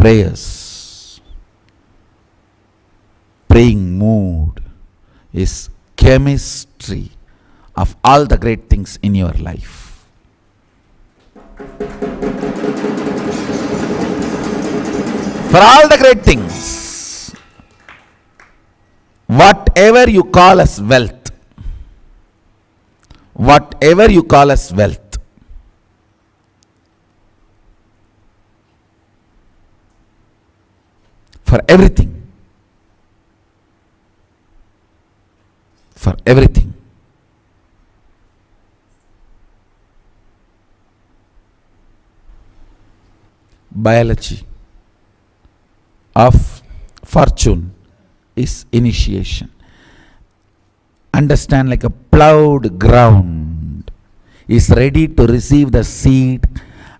prayers, praying mood is chemistry of all the great things in your life. For all the great things, whatever you call as wealth, whatever you call as wealth, for everything, for everything, biology of fortune is initiation. Understand, like a plowed ground is ready to receive the seed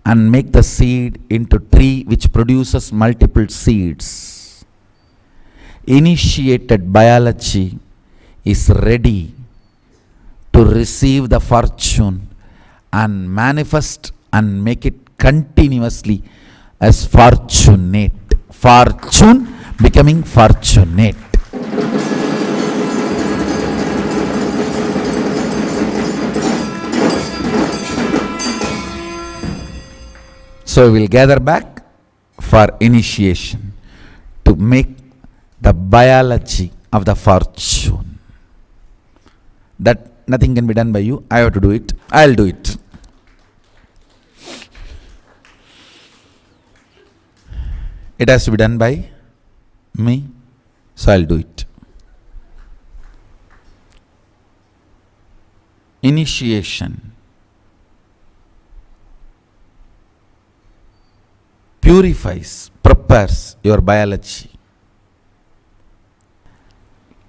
and make the seed into tree which produces multiple seeds. Initiated biology is ready to receive the fortune and manifest and make it continuously as fortunate. Fortune becoming fortunate. So we will gather back for initiation to make the biology of the fortune. That nothing can be done by you. I have to do it. I'll do it. It has to be done by me, so I'll do it. Initiation purifies, prepares your biology.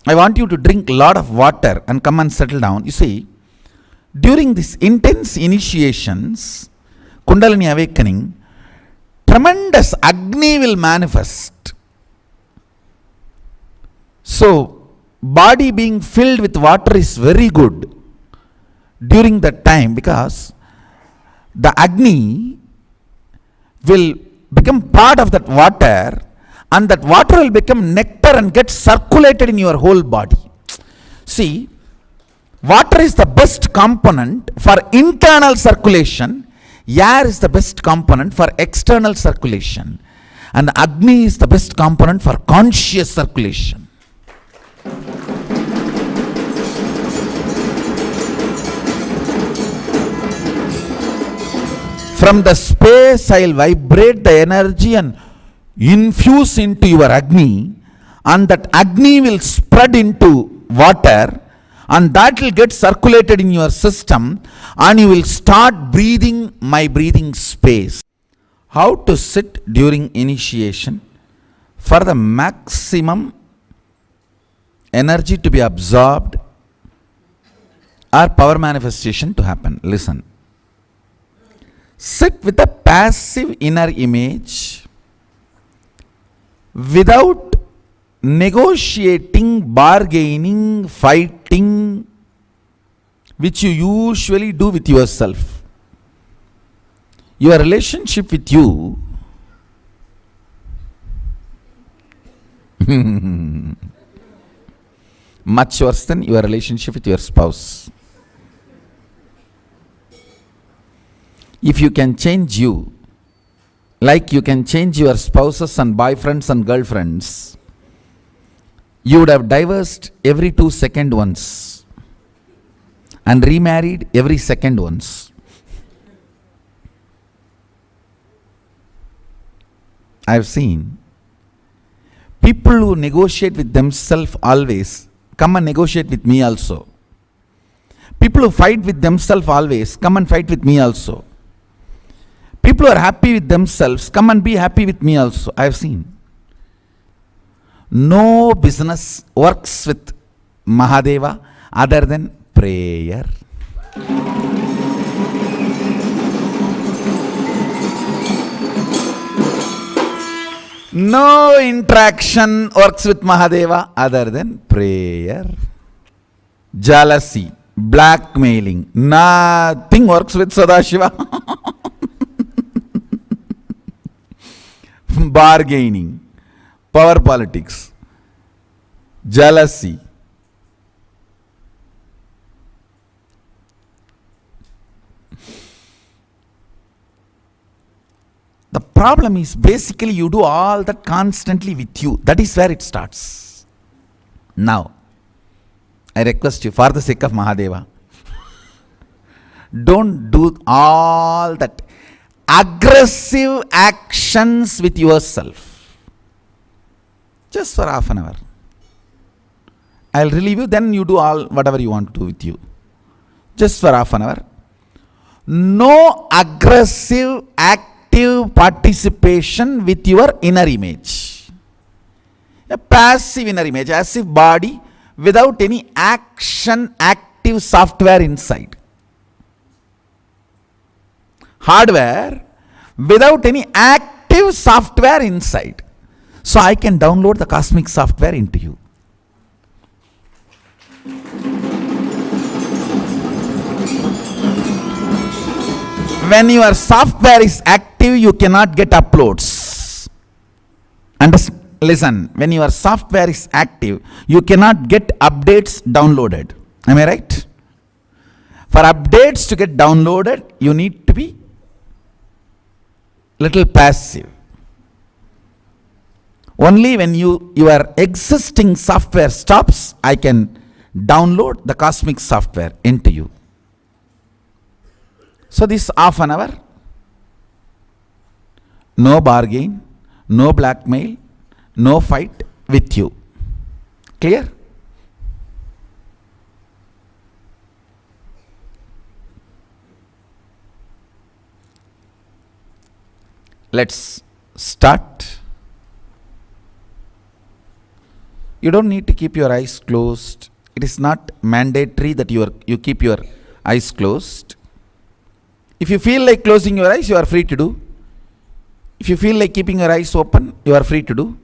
I want you to drink a lot of water and come and settle down. You see, during these intense initiations, Kundalini awakening, tremendous Agni will manifest. So, body being filled with water is very good during that time, because the Agni will become part of that water, and that water will become nectar and get circulated in your whole body. See, water is the best component for internal circulation. Air is the best component for external circulation, and Agni is the best component for conscious circulation. From the space, I will vibrate the energy and infuse into your Agni, and that Agni will spread into water, and that will get circulated in your system, and you will start breathing my breathing space. How to sit during initiation for the maximum energy to be absorbed or power manifestation to happen. Listen. Sit with a passive inner image without negotiating, bargaining, fighting, which you usually do with yourself. Your relationship with you much worse than your relationship with your spouse. If you can change you, like you can change your spouses and boyfriends and girlfriends, you would have divorced every 2 seconds once and remarried every second once. I have seen people who negotiate with themselves always come and negotiate with me also. People who fight with themselves always come and fight with me also. People who are happy with themselves come and be happy with me also. I have seen. No business works with Mahadeva other than prayer. No interaction works with Mahadeva other than prayer. Jealousy, blackmailing, nothing works with Sadashiva. bargaining, power politics, jealousy. The problem is basically you do all that constantly with you. That is where it starts. Now, I request you, for the sake of Mahadeva, don't do all that aggressive actions with yourself. Just for half an hour. I'll relieve you, then you do all whatever you want to do with you. Just for half an hour. No aggressive active participation with your inner image. A passive inner image, as if body without any action, active software inside. Hardware without any active software inside. So I can download the cosmic software into you. When your software is active, you cannot get uploads. Listen, when your software is active, you cannot get updates downloaded. Am I right? For updates to get downloaded, you need to be little passive. Only when your existing software stops, I can download the cosmic software into you. So this half an hour, no bargain, no blackmail, no fight with you. Clear? Let's start. You don't need to keep your eyes closed. It is not mandatory that you keep your eyes closed. If you feel like closing your eyes, you are free to do. If you feel like keeping your eyes open, you are free to do.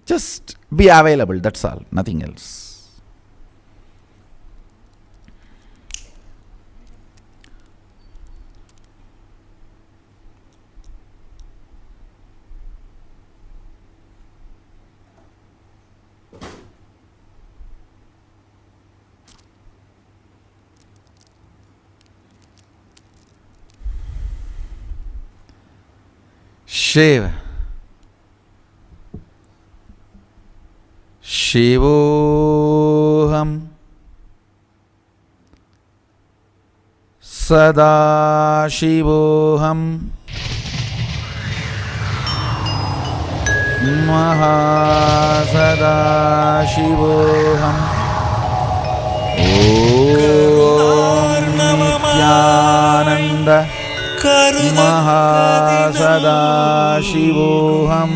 Just be available, that's all, nothing else. Shiva. Shivoham Sada Shivoham Mahasada Shivoham Om Nityananda Mahasada Shivoham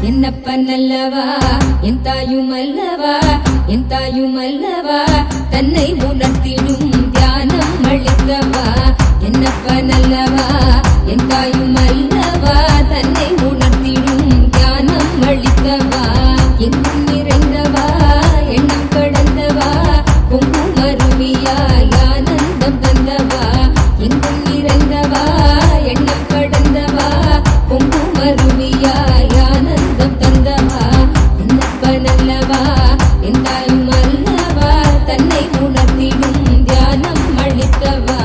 என்னப்பனல்லவா என் தாயுமல்லவா தன்னை உணர்த்திடும் தியானம் அளித்தவா என்னப்பனல்லவா என் தாயுமல்லவா தன்னை உணர்த்திடும் தியானம் அளித்தவா எங்கும் நிறைந்தவா எண்ணம் கடந்தவா பொங்கும் அருவியாய் ஆனந்தம் தந்தவா எங்கும் நிறைந்தவா எண்ணம் கடந்தவா பொங்கும் அருவியாய் ஆனந்தம் தந்தவா என்னப்பனல்லவா என் தாயுமல்லவா தன்னை உணர்த்திடும் தியானம் அளித்தவா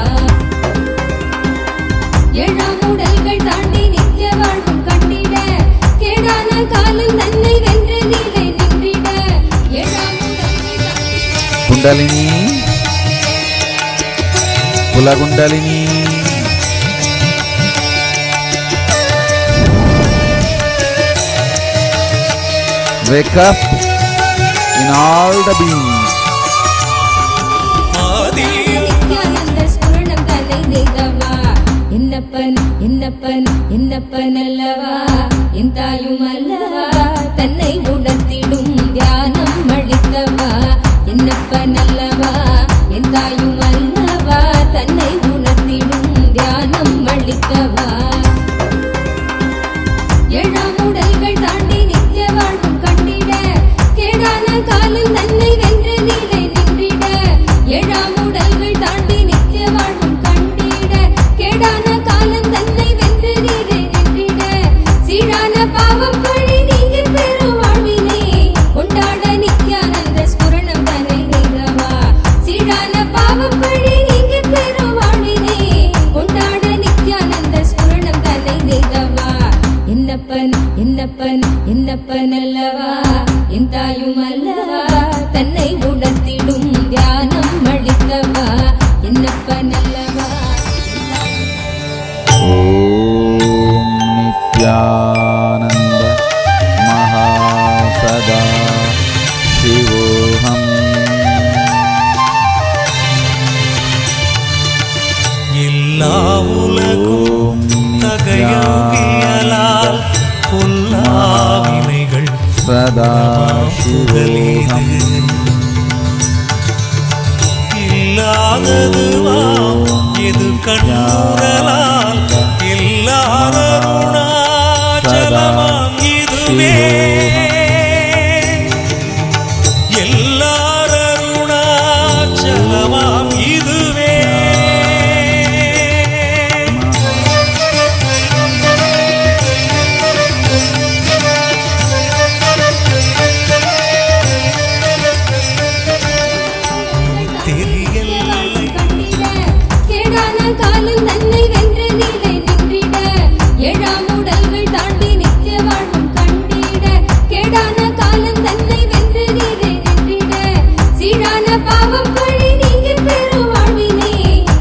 ஏழாம் உடல்கள் தாண்டி நித்திய வாழ்வும் கண்டிட கேடான காலம் தன்னை வென்று நீலை நின்றிட ஏழாம் உடல்கள் kundalini குலகுண்டலினி wake up in all the beings. Nityananda ஸ்புரணம் தன்னை நெய்தவா என்னப்பனல்லவா என் தாயுமல்லவா தன்னை உணர்த்திடும் தியானம் அளித்தவா என்னப்பனல்லவா என் தாயுமல்லவா தன்னை உணர்த்திடும் தியானம் அளித்தவா ஏழாம் உடல்கள் தாண்டி நித்திய வாழ்வும் கண்டிட கேடான காலம் தன்னை வென்று எல்லா உலகும் தகையவியலால் பொல்லாவினைகள் சதாசிவோகம் இல்லாததுவாம் எது கண்ணுறலால் எல்லாருணாச்சலமாம் இதுவே எல்லாருணாச்சலமாம் இதுவே கேடான காலம் தன்னை வென்று நீலை நின்றிட ஏழாம் உடல்கள் தாண்டி நித்திய வாழ்வும் கண்டிட கேடான காலம் தன்னை வென்று நீலை நின்றிட சீரான பாவம் பழி நீங்கி பெரும் வாழ்வினை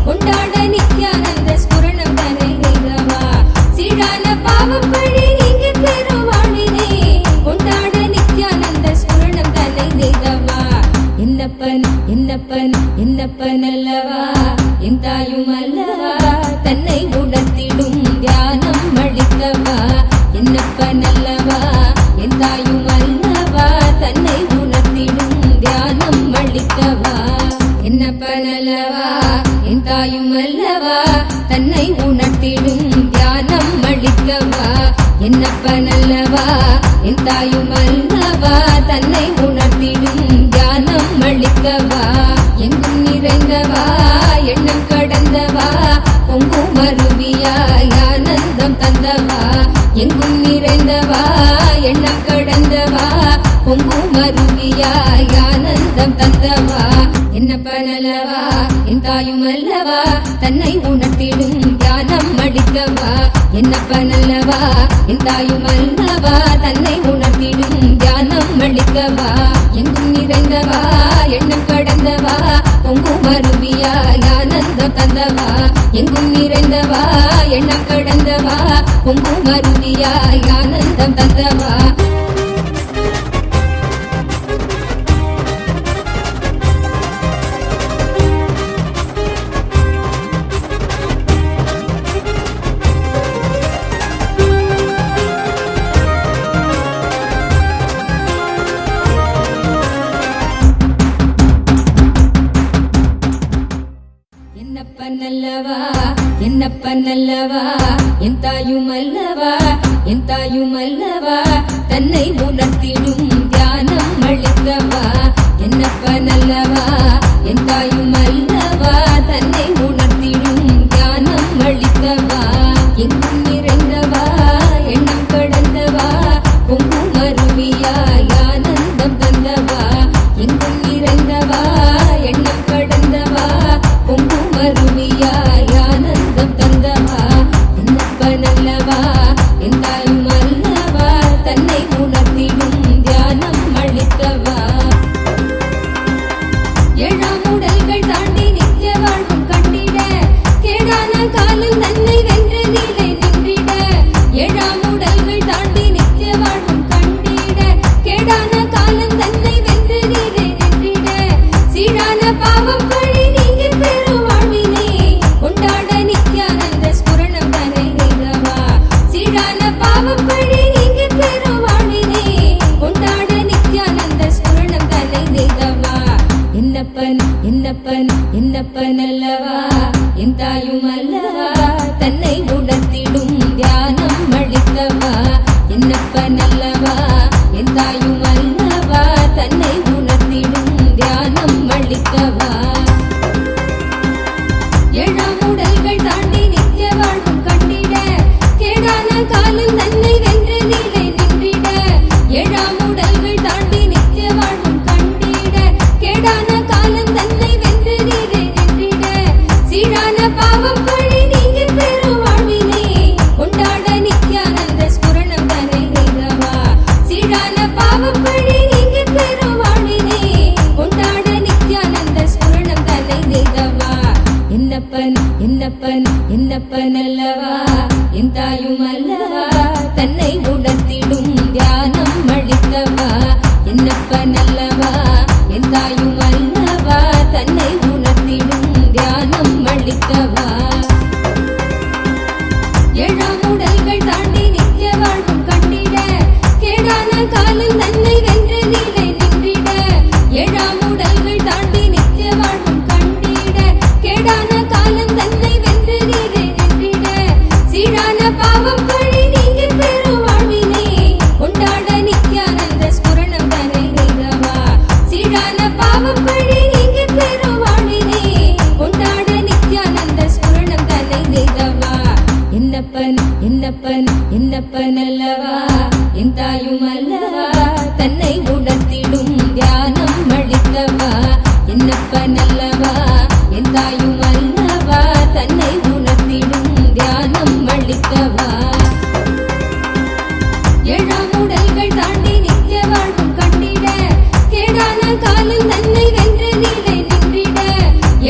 கொண்டாட நித்யானந்த ஸ்புரணம் தன்னை நெய்தவா சீரான பாவம் பழி நீங்கி பெரும் வாழ்வினை கொண்டாட நித்யானந்த ஸ்புரணம் தன்னை நெய்தவா என்னப்பன் என்னப்பன் என்னப்பன் அல்லவா என் தாயும் அல்லவா தன்னை உணர்த்திடும் தியானம் அளிக்கவா என்னப்பன் அல்லவா என் தாயும் அல்லவா தன்னை உணர்த்திடும் தியானம் அளிக்கவா என்னப்பன் அல்லவா என் தாயும் அல்லவா தன்னை உணர்த்திடும் தியானம் அளிக்கவா என்னப்பன் அல்லவா என் தாயும் அல்லவா தன்னை உணர்த்திடும் தியானம் அளிக்கவா எங்கும் நிறைந்தவா எண்ணம் கடந்தவா பொங்கும் அருவியாய் ஆனந்தம் தந்தவா எங்கும் நிறைந்தவா எண்ணம் கடந்தவா பொங்கும் அருவியாய் ஆனந்தம் தந்தவா என்னப்பனல்லவா என் தாயும் அல்லவா தன்னை உணர்த்திடும் தியானம் அளிக்கவா என்னப்பனல்லவா என் தாயும் அல்லவா தன்னை உணர்த்திடும் தியானம் அளிக்கவா எங்கும் நிறைந்தவா எண்ணம் கடந்தவா பொங்கும் அருவியாய் ஆனந்தம் தந்தவா எங்கும் நிறைந்தவா எண்ணம் கடந்தவா பொங்கும் அருவியாய் ஆனந்தம் தந்தவா என்னப்பனல்லவா என்னப்பனல்லவா என் தாயும் அல்லவா என் தாயும் அல்லவா தன்னை உணர்த்திடும் தியானம் அளிக்கவா என்னப்பனல்லவா என் தாயும் அல்லவா தன்னை உணர்த்திடும் தியானம் அளிக்கவா எங்கும் நிறைந்தவா எண்ணம் கடந்தவா பொங்கும் அருவியாய் ஆனந்தம் தந்தவா எங்கும் நிறைந்தவா எண்ணம் கடந்தவா பொங்கும் அருவியாய் ஆனந்தம் தந்தவா என்னப்பனல்லவா என் தாயும் அல்லவா தன்னை உணர்த்திடும் தியானம் அளிக்கவா ஏழாம் உடல்கள் தாண்டி நித்திய வாழ்வும் கண்டிட கேடான காலம் தன்னை வென்று நீலை நின்றிட ஏழாம் உடல்கள் தாண்டி நித்திய வாழ்வும் கண்டிட கேடான காலம் தன்னை வென்று நீலை நின்றிட சீரான பாவம் பழி நீங்கி பெரும் வாழ்வினை கொண்டாட நித்யானந்த ஸ்புரணம் தன்னை நெய்தவா சீரான பாவம் பழி நீங்கி பெரும் வாழ்வினை கொண்டாட நித்யானந்த ஸ்புரணம் தன்னை நெய்தவா என்னப்பன் என்னப்பன் என்னப்பன் அல்லவா என் தாயும் அல்லவா தன்னை உணர்த்திடும் தியானம் அளிக்கவா என்னப்பன் அல்லவா என் தாயும் அல்லவா தன்னை உணர்த்திடும் தியானம் அளிக்கவா ஏழாம் உடல்கள் தாண்டி நித்திய வாழ்வும் கண்டிட கேடான காலம் தன்னை வென்று நீலை நின்றிட ஏழாம் உடல்கள் தாண்டி நித்திய வாழ்வும் கண்டிட கேடான காலம் தன்னை வென்று நீலை நின்றிட சீரான பாவம் பழி நீங்கி பெரும் வாழ்வினை கொண்டாட நித்யானந்த ஸ்புரணம் தன்னை நெய்தவா சீரான பாவம் பழி நீங்கி பெரும் வாழ்வினை கொண்டாட நித்யானந்த ஸ்புரணம் தன்னை நெய்தவா என்னப்பன் என்னப்பன் என்னப்பன் அல்லவா என் தாயும் அல்லவா தன்னை உணர்த்திடும் தியானம் அளிக்கவா என்னப்பன் அல்லவா என் தாயும் அல்லவா தன்னை உணர்த்திடும் தியானம் அளிக்கவா என்னப்பனல்லவா என் தாயும் அல்லவா தன்னை உணர்த்திடும் தியானம் அளித்தவா என்னப்பனல்லவா என் தாயும் அல்லவா தன்னை உணர்த்திடும் தியானம் அளித்தவா ஏழாம் உடல்கள் தாண்டி நித்திய வாழ்வும் கண்டிட கேடான காலம் தன்னை வென்ற நிலை நின்றிட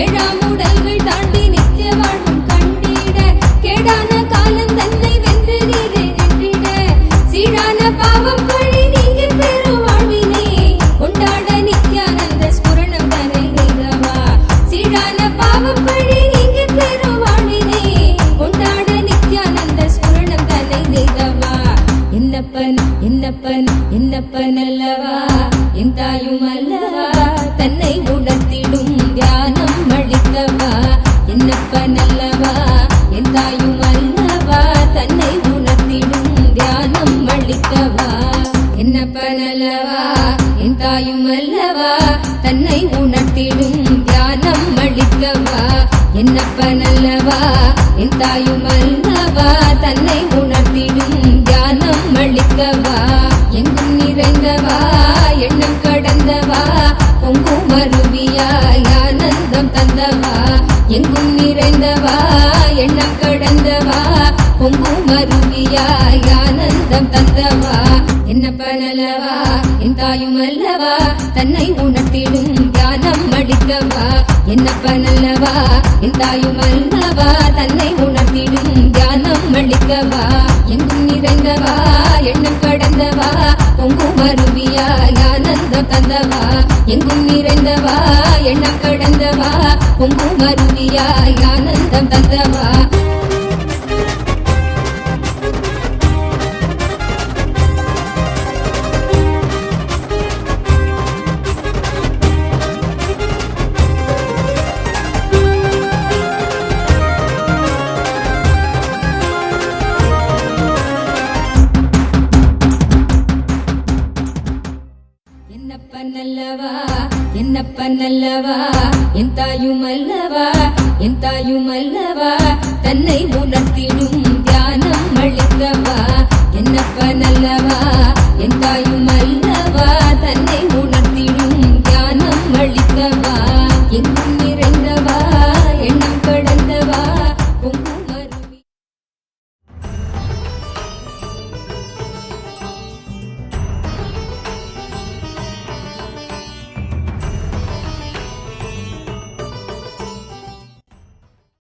ஏழாம் உடல்கள் தாண்டி நித்திய வாழ்வும் கண்டிட கேடான காலம் தன்னை வென்ற நிலை நின்றிட சீரான பாவம் பழி நீங்கி பெறும் வாழ்வினை கொண்டாட நித்யானந்த ஸ்புரணம் தன்னை நீதவா சீரான பாவம் பழி நீங்கி பெறும் வாழ்வினை கொண்டாட நித்யானந்த ஸ்புரணம் தன்னை நீதவா என்னப்பன் அல்லவா என் தாயும் அல்லவா தன்னை உணர்த்திடும் தியானம் அளித்தவா என்னப்பன் அல்லவா என் தாயும் அல்லவா தன்னை உணர்த்திடும் தியானம் அளித்தவா என்னப்பன் அல்லவா என் தாயும் அல்லவா தன்னை உணர்த்திடும் தியானம் அளித்தவா என்னப்பன் அல்லவா என் தாயும் அல்லவா தன்னை உணர்த்திடும் தியானம் அளிக்கவா எங்கும் நிறைந்தவா எண்ணம் கடந்தவா பொங்கும் அருவியாய் ஆனந்தம் தந்தவா எங்கும் நிறைந்தவா எண்ணம் கடந்தவா பொங்கும் அருவியாய் ஆனந்தம் தந்தவா என்னப்பனல்லவா என் தாயும் அல்லவா தன்னை உணர்த்திடும் தியானம் அளிக்கவா என்னப்பனல்லவா என் தாயும் அல்லவா தன்னை உணர்த்திடும் தியானம் அளிக்கவா எங்கும் நிறைந்தவா எண்ணம் கடந்தவா பொங்கும் அருவியாய் ஆனந்தம் தந்தவா எங்கும் நிறைந்தவா எண்ணம் கடந்தவா பொங்கும் அருவியாய் ஆனந்தம் தந்தவா என்னப்பனல்லவா என் தாயும் அல்லவா என் தாயும் அல்லவா தன்னை உணர்த்திடும் தியானம் அளிக்கவா என்னப்பனல்லவா